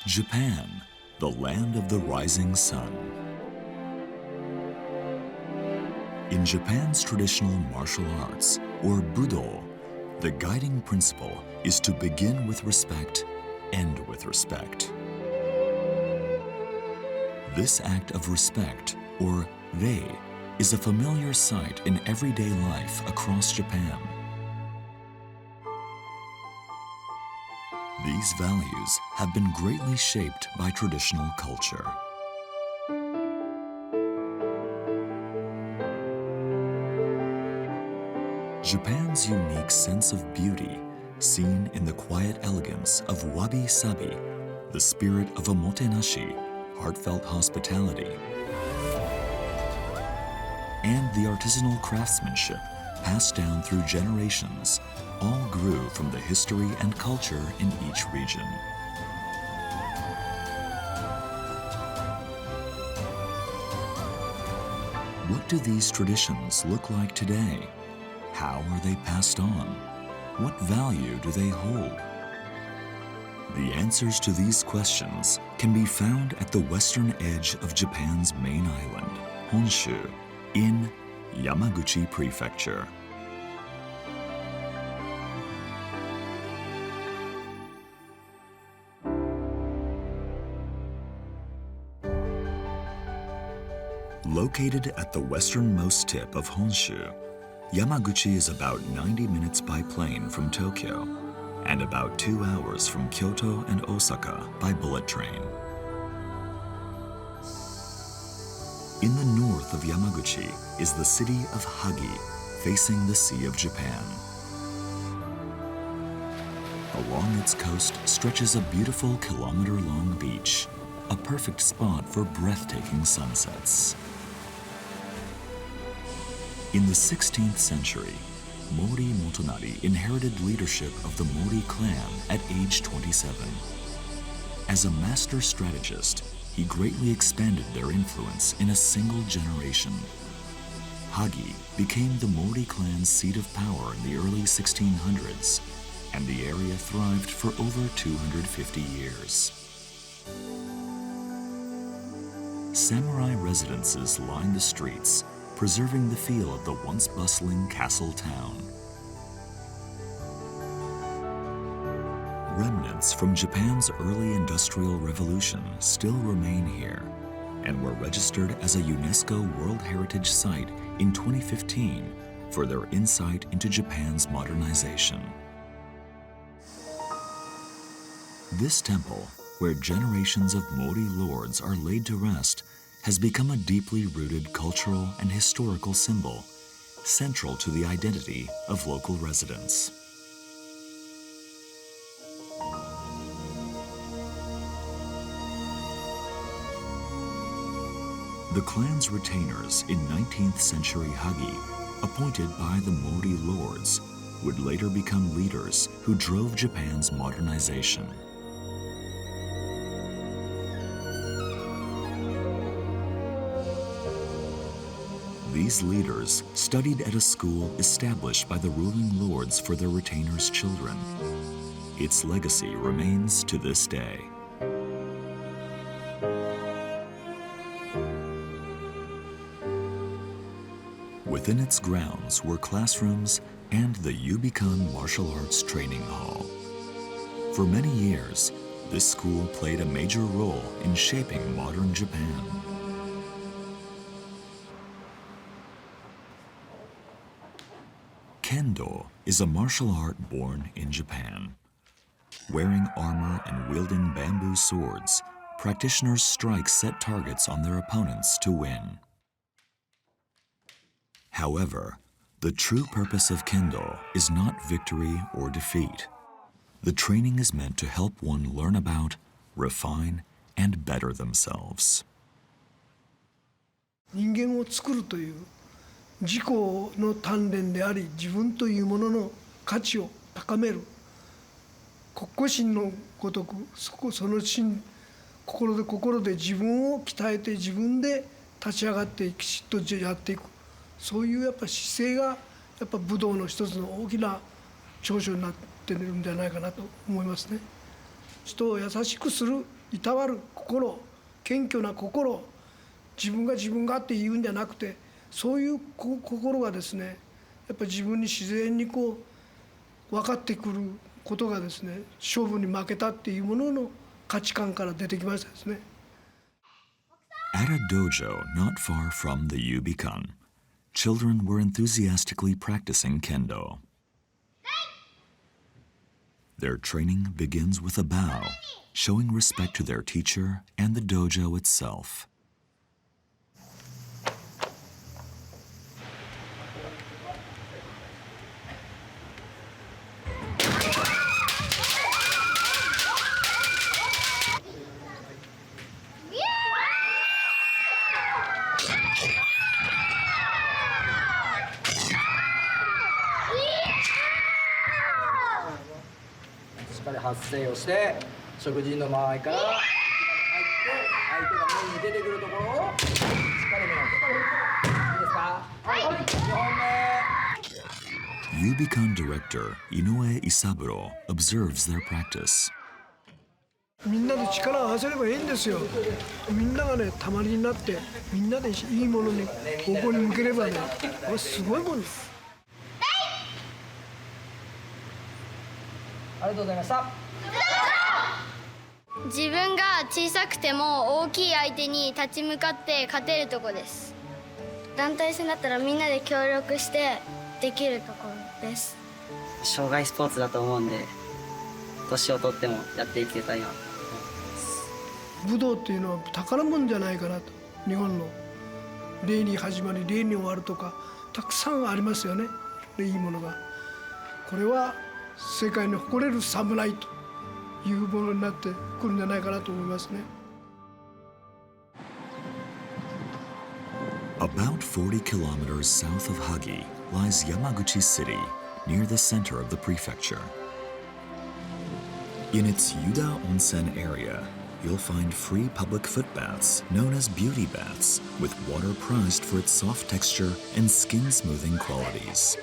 Japan, the land of the rising sun. In Japan's traditional martial arts, or Budo, the guiding principle is to begin with respect, end with respect. This act of respect, or rei, is a familiar sight in everyday life across Japan. These values have been greatly shaped by traditional culture. Japan's unique sense of beauty, seen in the quiet elegance of wabi-sabi, the spirit of omotenashi, heartfelt hospitality, and the artisanal craftsmanship passed down through generations, all grew from the history and culture in each region. What do these traditions look like today? How are they passed on? What value do they hold? The answers to these questions can be found at the western edge of Japan's main island, Honshu, in Yamaguchi Prefecture. Located at the westernmost tip of Honshu, Yamaguchi is about 90 minutes by plane from Tokyo and about 2 hours from Kyoto and Osaka by bullet train. In the north of Yamaguchi is the city of Hagi, facing the Sea of Japan. Along its coast stretches a beautiful kilometer-long beach, a perfect spot for breathtaking sunsets. In the 16th century, Mori Motonari inherited leadership of the Mori clan at age 27. As a master strategist, he greatly expanded their influence in a single generation. Hagi became the Mori clan's seat of power in the early 1600s, and the area thrived for over 250 years. Samurai residences line the streets, preserving the feel of the once bustling castle town. Remnants from Japan's early industrial revolution still remain here and were registered as a UNESCO World Heritage Site in 2015 for their insight into Japan's modernization. This temple, where generations of Mori lords are laid to rest, has become a deeply rooted cultural and historical symbol, central to the identity of local residents. The clan's retainers in 19th century Hagi, appointed by the Mori lords, would later become leaders who drove Japan's modernization. These leaders studied at a school established by the ruling lords for their retainers' children. Its legacy remains to this day. Within its grounds were classrooms and the Yubikon Martial Arts Training Hall. For many years, this school played a major role in shaping modern Japan. Kendo is a martial art born in Japan. Wearing armor and wielding bamboo swords, practitioners strike set targets on their opponents to win. However, the true purpose of Kendo is not victory or defeat. The training is meant to help one learn about, refine, and better themselves. 人間を作るという自己の鍛錬であり、自分というものの価値を高める国家心のごとく、その心で自分を鍛えて自分で立ち上がってきちっとやっていく、そういうやっぱ姿勢がやっぱ武道の一つの大きな長所になってるんじゃないかなと思いますね。人を優しくするいたわる心、謙虚な心、自分が自分がって言うんじゃなくて、そういう心がですね、やっぱり自分に自然にこう分かってくることがですね、勝負に負けたっていうものの価値観から出てきましたですね。At a dojo not far from the Yubikan, children were enthusiastically practicing kendo. Their training begins with a bow, showing respect to their teacher and the dojo itself. Yubikan director Inoue Isaburo observes their practice. みんなで力を合わせればいいんですよ。みんながね、たまりになって、みんなでいいものに方向に向ければね、これすごいもんです。ありがとうございました。自分が小さくても大きい相手に立ち向かって勝てるとこです。団体戦だったらみんなで協力してできるところです。障害スポーツだと思うんで、年を取ってもやっていけたいな。武道っていうのは宝物じゃないかなと。日本の礼に始まり礼に終わるとかたくさんありますよね、いいものが。これは世界に誇れる侍というものになってくるんじゃないかなと思いますね。About 40 kilometers south of Hagi lies Yamaguchi City, near the center of the prefecture. In its Yuda Onsen area, you'll find free public foot baths known as beauty baths, with water prized for its soft texture and skin-smoothing qualities.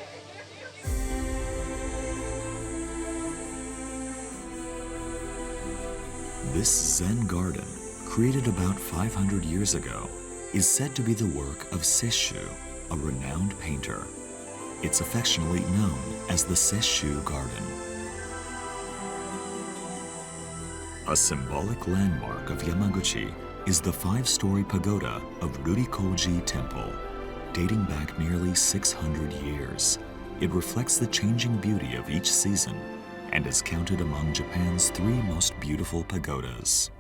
This Zen garden, created about 500 years ago, is said to be the work of Seishu, a renowned painter. It's affectionately known as the Seishu Garden. A symbolic landmark of Yamaguchi is the 5-story pagoda of Rurikoji Temple, dating back nearly 600 years. It reflects the changing beauty of each season and is counted among Japan's 3 most beautiful pagodas.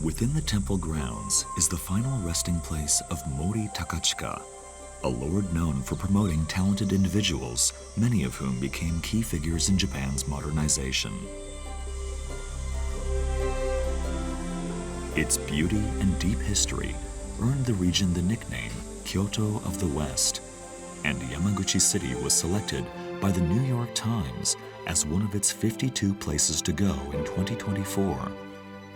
Within the temple grounds is the final resting place of Mori Takachika, a lord known for promoting talented individuals, many of whom became key figures in Japan's modernization. Its beauty and deep history earned the region the nickname Kyoto of the West, and Yamaguchi City was selected by the New York Times as one of its 52 places to go in 2024,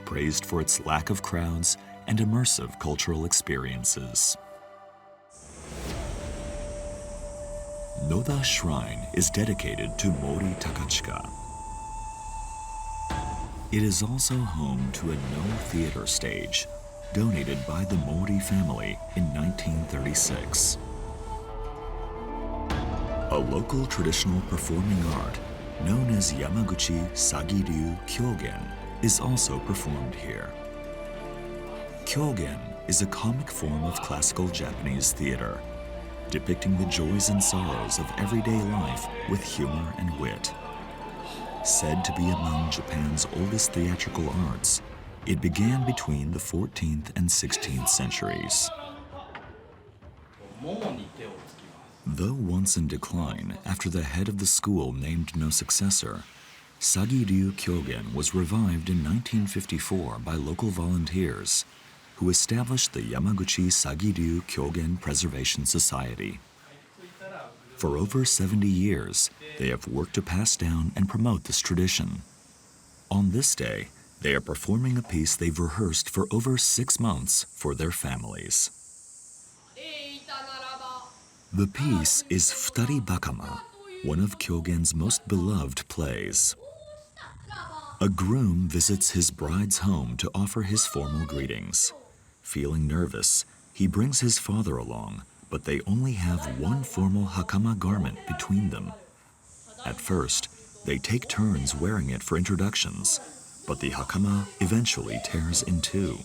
praised for its lack of crowds and immersive cultural experiences. Noda Shrine is dedicated to Mori Takachika. It is also home to a No Theater stage, donated by the Mori family in 1936. A local traditional performing art known as Yamaguchi Sagi-ryu Kyogen is also performed here. Kyogen is a comic form of classical Japanese theater, depicting the joys and sorrows of everyday life with humor and wit. Said to be among Japan's oldest theatrical arts, it began between the 14th and 16th centuries. Though once in decline after the head of the school named no successor, Sagi-ryu Kyogen was revived in 1954 by local volunteers who established the Yamaguchi Sagi-ryu Kyogen Preservation Society. For over 70 years, they have worked to pass down and promote this tradition. On this day, they are performing a piece they've rehearsed for over 6 months for their families. The piece is Futari Bakama, one of Kyogen's most beloved plays. A groom visits his bride's home to offer his formal greetings. Feeling nervous, he brings his father along, but they only have one formal hakama garment between them. At first, they take turns wearing it for introductions, but the hakama eventually tears in two.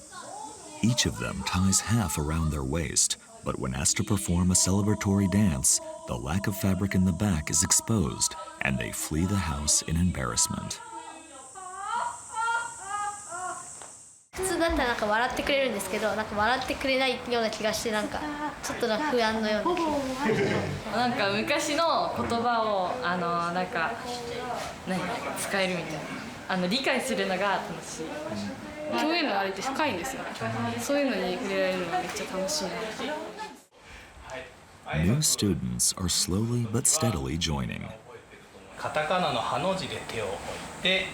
Each of them ties half around their waist, but when asked to perform a celebratory dance, the lack of fabric in the back is exposed, and they flee the house in embarrassment. 普通だったらなんか笑ってくれるんですけど、なんか笑ってくれないような気がして、なんかちょっとなんか不安のような気が。なんか昔の言葉をなんか使えるみたいな、理解するのが楽しい。表現のあれって深いんですよ。そういうのに触れられるのがめっちゃ楽しいな。New students are slowly but steadily joining. カタカナのハの字で手を置いて、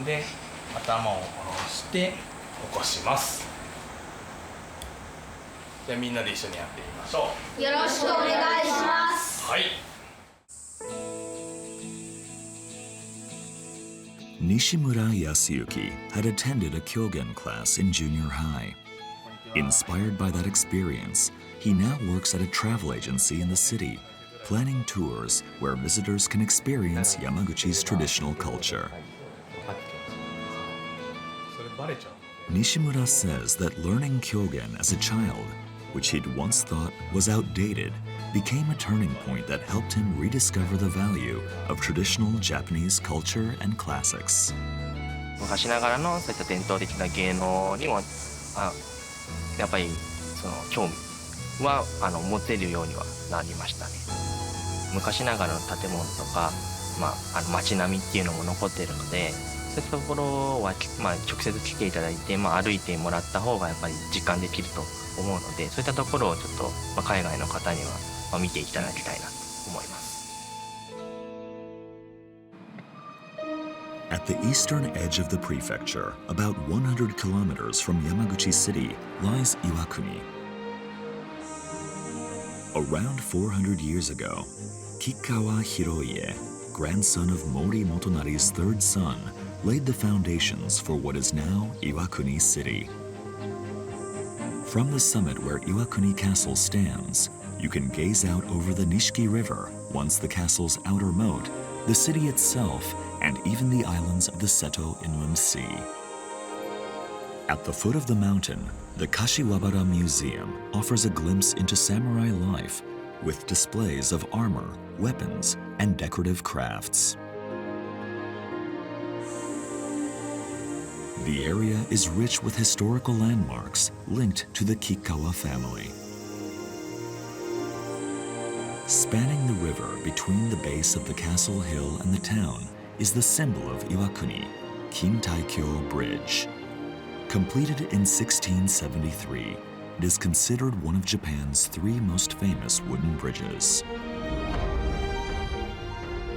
で頭を下ろして起こします。じゃあみんなで一緒にやってみましょう。よろしくお願いします。はい。Nishimura Yasuyuki had attended a Kyogen class in junior high. Inspired by that experience, he now works at a travel agency in the city, planning tours where visitors can experience Yamaguchi's traditional culture. Nishimura says that learning Kyogen as a child, which he'd once thought was outdated, became a turning point that helped him rediscover the value of traditional Japanese culture and classics. 昔ながらのそういった伝統的な芸能にもやっぱりその興味は持てるようにはなりましたね。昔ながらの建物とか、街並みっていうのも残っているので、そういったところは、直接来ていただいて、歩いてもらった方がやっぱり実感できると思うので、そういったところをちょっと、海外の方には、見ていただきたいなと思います。At the eastern edge of the prefecture, about 100 kilometers from Yamaguchi City, lies Iwakuni. Around 400 years ago, Kikawa Hiroie, grandson of Mori Motonari's third son, laid the foundations for what is now Iwakuni City. From the summit where Iwakuni Castle stands, you can gaze out over the Nishiki River, once the castle's outer moat, the city itself, and even the islands of the Seto Inland Sea. At the foot of the mountain, the Kashiwabara Museum offers a glimpse into samurai life with displays of armor, weapons, and decorative crafts. The area is rich with historical landmarks linked to the Kikawa family. Spanning the river between the base of the castle hill and the town is the symbol of Iwakuni, Kintaikyo Bridge. Completed in 1673, it is considered one of Japan's 3 most famous wooden bridges.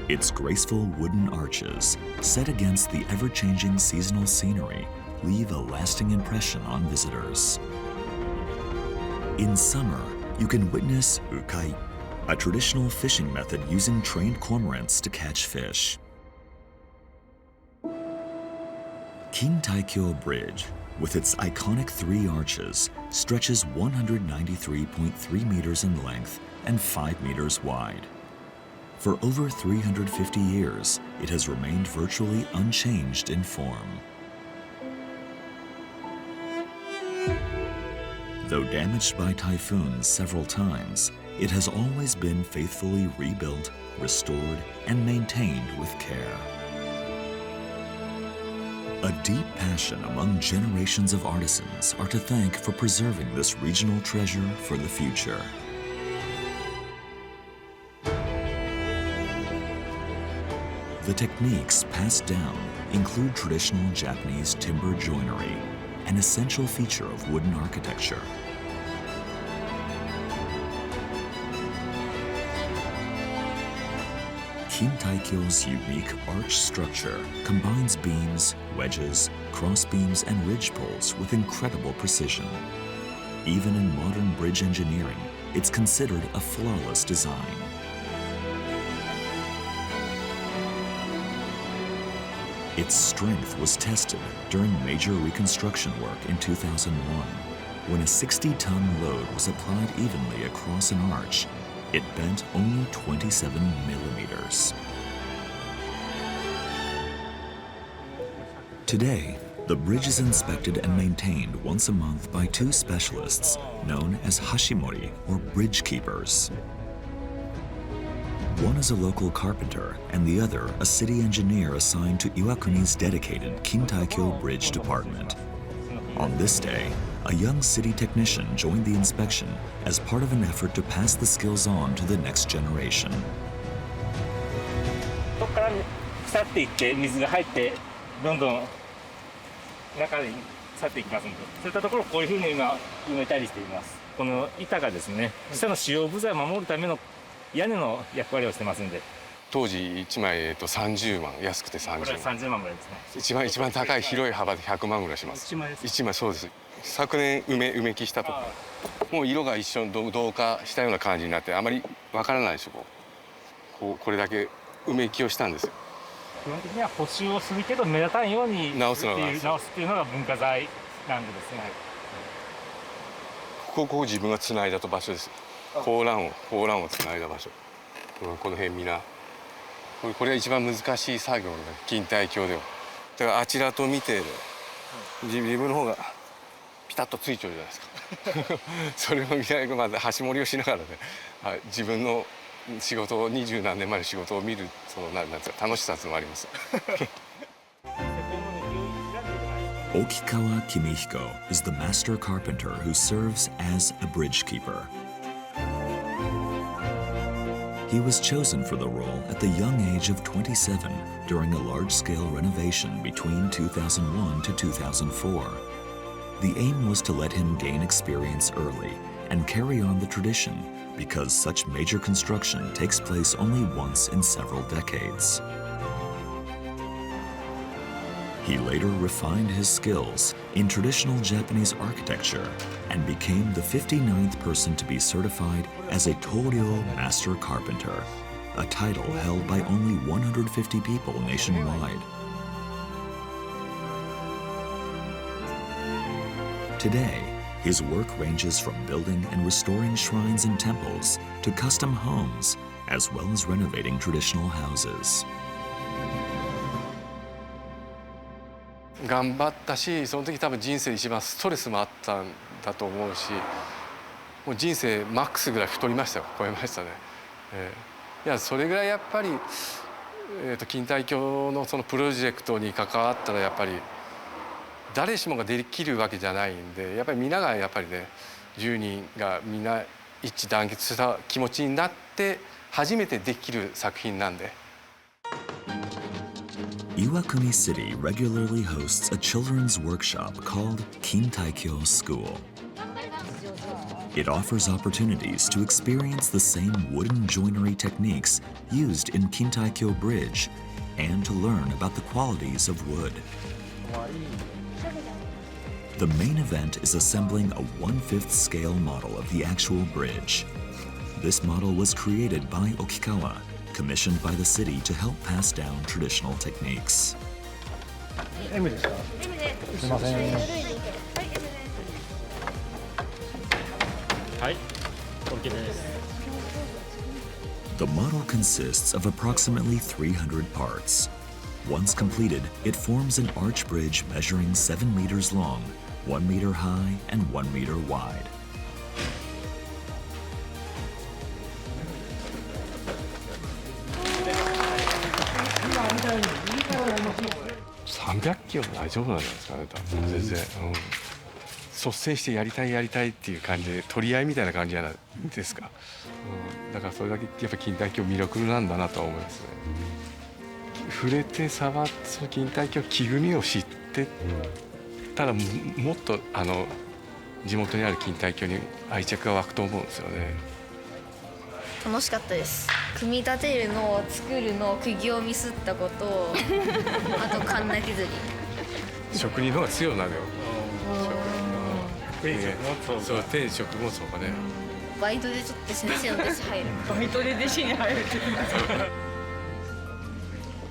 Its graceful wooden arches, set against the ever-changing seasonal scenery, leave a lasting impression on visitors. In summer, you can witness ukai, a traditional fishing method using trained cormorants to catch fish. Kintaikyo Bridge, with its iconic 3 arches, stretches 193.3 meters in length and 5 meters wide. For over 350 years, it has remained virtually unchanged in form. Though damaged by typhoons several times, it has always been faithfully rebuilt, restored, and maintained with care. A deep passion among generations of artisans are to thank for preserving this regional treasure for the future. The techniques passed down include traditional Japanese timber joinery, an essential feature of wooden architecture. Kintaikyo's unique arch structure combines beams, wedges, crossbeams, and ridgepoles with incredible precision. Even in modern bridge engineering, it's considered a flawless design. Its strength was tested during major reconstruction work in 2001, when a 60-ton load was applied evenly across an arch. It bent only 27 millimeters. Today, the bridge is inspected and maintained once a month by two specialists known as hashimori, or bridge keepers. One is a local carpenter and the other a city engineer assigned to Iwakuni's dedicated Kintaikyo Bridge Department. On this day, a young city technician joined the inspection as part of an effort to pass the skills on to the next generation. ここから腐っていって水が入ってどんどん中に腐っていきますので、そういったところをこういうふうに今埋めたりしています。この板がですね、下の主要部材を守るための屋根の役割をしてますんで。当時1枚30万、安くて30万。これは30万ぐらいですね。一番高い広い幅で100万ぐらいします。1枚そうです。昨年埋め木したとか、もう色が一緒に同化したような感じになってあまりわからないでしょ。これだけ埋め木をしたんですよ。基本的には補修をするけど目立たんように直すっていうのが文化財なんでですね。ここ自分がつないだ場所です。ホーランをつないだ場所。この辺みんな。これが一番難しい作業の錦帯橋では。だからあちらと見て自分の方がピタッとついちゃうじゃないですか。それを見ながらまず橋盛りをしながらね、自分の仕事を20何年前の仕事を見るなんですか、楽しさもあります。Okikawa Kimihiko is the master carpenter who serves as a bridge keeper. He was chosen for the role at the young age of 27 during a large-scale renovation between 2001 to 2004. The aim was to let him gain experience early and carry on the tradition, because such major construction takes place only once in several decades. He later refined his skills in traditional Japanese architecture and became the 59th person to be certified as a Toryo Master Carpenter, a title held by only 150 people nationwide. Today, his work ranges from building and restoring shrines and temples to custom homes, as well as renovating traditional houses. 頑張ったし、その時多分人生で一番ストレスもあったんだと思うし、もう人生マックスぐらい太りましたよ。超えましたね。いや、それぐらいやっぱり錦帯橋のそのプロジェクトに関わったらやっぱり誰しもができるわけじゃないんで、やっぱり皆がやっぱりね、10人がみんな一致団結した気持ちになって初めてできる作品なんで。Iwakuni City regularly hosts a children's workshop called Kintaikyo School. It offers opportunities to experience the same wooden joinery techniques used in Kintaikyo Bridge and to learn about the qualities of wood. The main event is assembling a 1/5 scale model of the actual bridge. This model was created by Okikawa, commissioned by the city to help pass down traditional techniques. M ですか？すいません。はい、OK です。The model consists of approximately 300 parts. Once completed, it forms an arch bridge measuring 7 meters long, 1 meter high, and 1 meter wide. $300キロ大丈夫なんじゃないですかね、多分全然。率先してやりたいっていう感じで取り合いみたいな感じじゃないですか。だからそれだけやっぱ錦帯橋魅力なんだなとは思いますね。触れて触ってその錦帯橋木組みを知ってたらもっと地元にある錦帯橋に愛着が湧くと思うんですよね。楽しかったです。組み立てるの作るの釘をミスったことあとカンナ削り。職人の方が強いなのよ。そう、天職もそうかね。バイトでちょっと先生の弟子入る。バイトで弟子に入るって。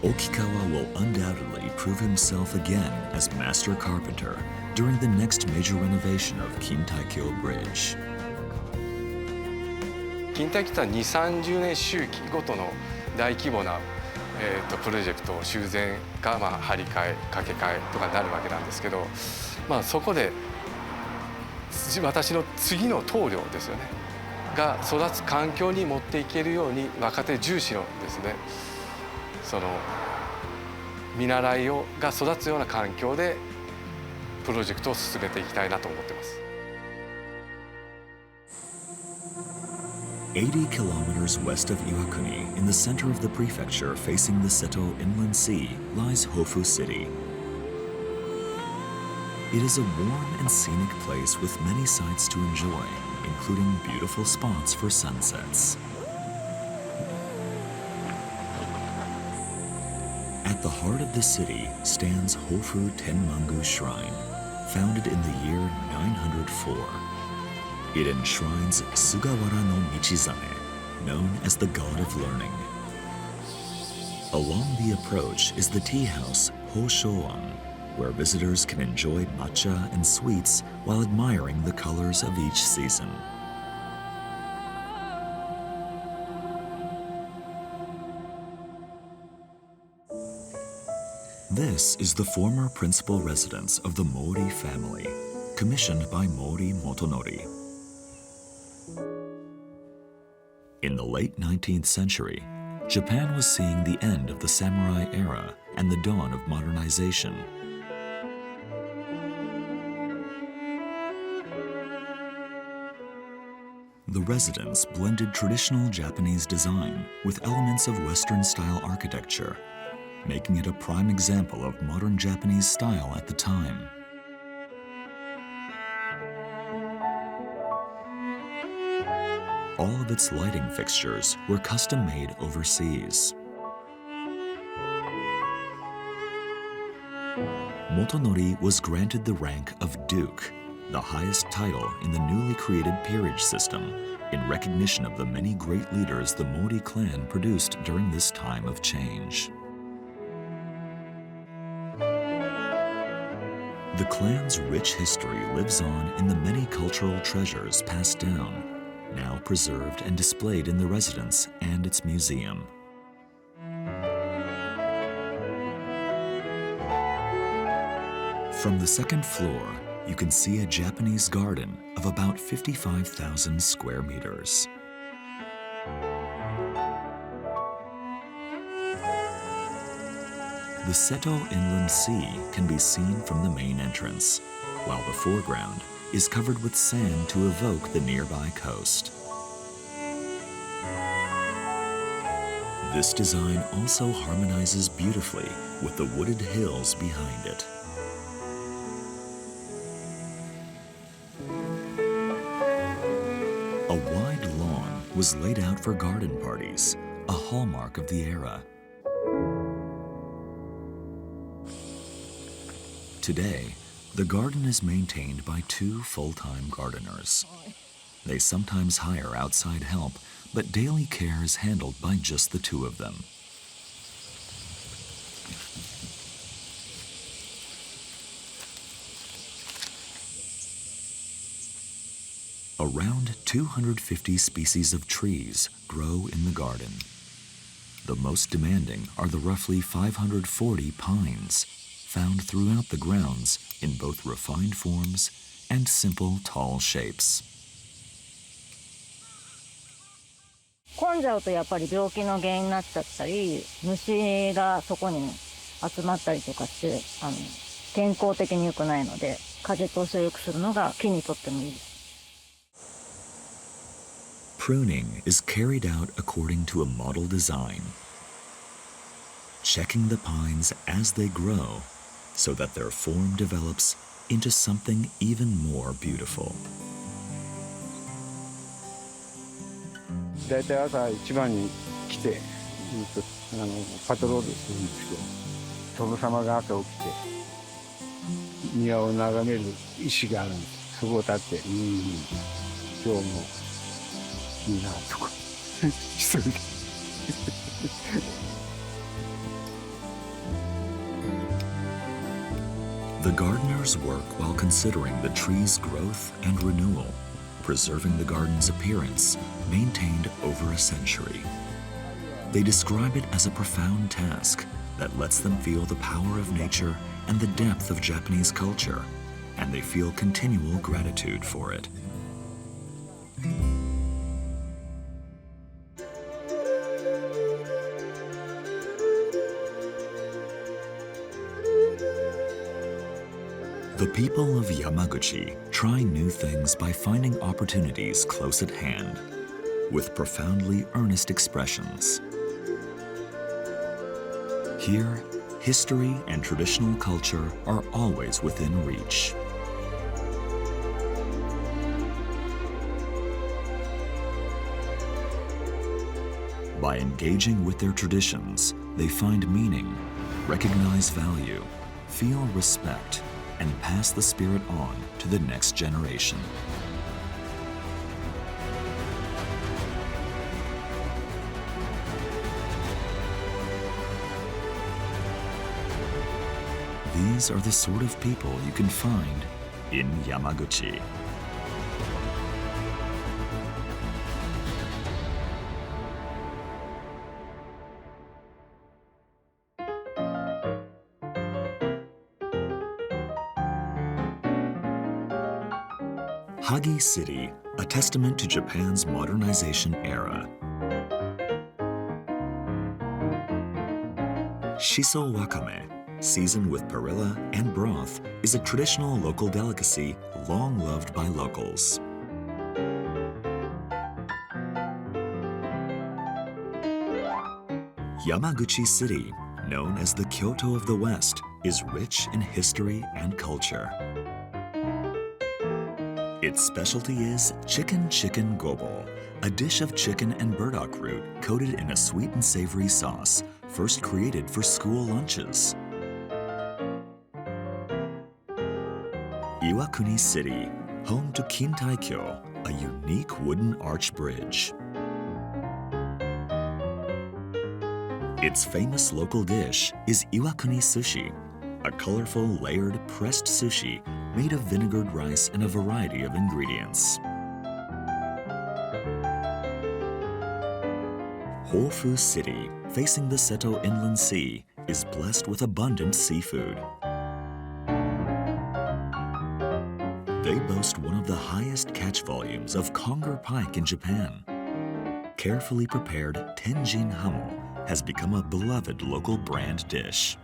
Okikawa will undoubtedly prove himself again as master carpenter during the next major renovation of Kintaikyo Bridge. 近代期は2、30年周期ごとの大規模な、プロジェクト修繕が、張り替え掛け替えとかになるわけなんですけど、そこで私の次の棟梁ですよねが育つ環境に持っていけるように若手重視のですねその見習いが育つような環境でプロジェクトを進めていきたいなと思ってます。80 kilometers west of Iwakuni, in the center of the prefecture facing the Seto Inland Sea, lies Hōfu City. It is a warm and scenic place with many sights to enjoy, including beautiful spots for sunsets. At the heart of the city stands Hōfu Tenmangu Shrine, founded in the year 904. It enshrines Sugawara no Michizane, known as the god of learning. Along the approach is the tea house Hōshōan, where visitors can enjoy matcha and sweets while admiring the colors of each season. This is the former principal residence of the Mori family, commissioned by Mori Motonori. In the late 19th century, Japan was seeing the end of the samurai era and the dawn of modernization. The residence blended traditional Japanese design with elements of Western-style architecture, making it a prime example of modern Japanese style at the time. All of its lighting fixtures were custom-made overseas. Motonori was granted the rank of Duke, the highest title in the newly created peerage system, in recognition of the many great leaders the Mori clan produced during this time of change. The clan's rich history lives on in the many cultural treasures passed down, now preserved and displayed in the residence and its museum. From the second floor, you can see a Japanese garden of about 55,000 square meters. The Seto Inland Sea can be seen from the main entrance, while the foreground is covered with sand to evoke the nearby coast. This design also harmonizes beautifully with the wooded hills behind it. A wide lawn was laid out for garden parties, a hallmark of the era. Today, the garden is maintained by 2 full-time gardeners. They sometimes hire outside help, but daily care is handled by just the 2 of them. Around 250 species of trees grow in the garden. The most demanding are the roughly 540 pines, found throughout the grounds in both refined forms and simple tall shapes. 混んじゃうとやっぱり病気の原因になっちゃったり、虫がそこに集まったりとかして健康的に良くないので、風通しを良くするのが木にとってもいいです。Pruning is carried out according to a model design, checking the pines as they grow so that their form develops into something even more beautiful. だいたい朝一番に来てパトロールするんですけど、殿様が朝起きて庭を眺める石があるんです。そこを立って今日もいいなとか一人で The gardeners work while considering the tree's growth and renewal, preserving the garden's appearance maintained over a century. They describe it as a profound task that lets them feel the power of nature and the depth of Japanese culture, and they feel continual gratitude for it. The people of Yamaguchi try new things by finding opportunities close at hand, with profoundly earnest expressions. Here, history and traditional culture are always within reach. By engaging with their traditions, they find meaning, recognize value, feel respect, and pass the spirit on to the next generation. These are the sort of people you can find in Yamaguchi. Hagi City, a testament to Japan's modernization era. Shiso wakame, seasoned with perilla and broth, is a traditional local delicacy long loved by locals. Yamaguchi City, known as the Kyoto of the West, is rich in history and culture. Its specialty is chicken gobo, a dish of chicken and burdock root coated in a sweet and savory sauce, first created for school lunches. Iwakuni City, home to Kintai-kyo, a unique wooden arch bridge. Its famous local dish is Iwakuni sushi, a colorful layered pressed sushi made of vinegared rice and a variety of ingredients. Hōfu City, facing the Seto Inland Sea, is blessed with abundant seafood. They boast one of the highest catch volumes of conger pike in Japan. Carefully prepared tenjin hamo has become a beloved local brand dish.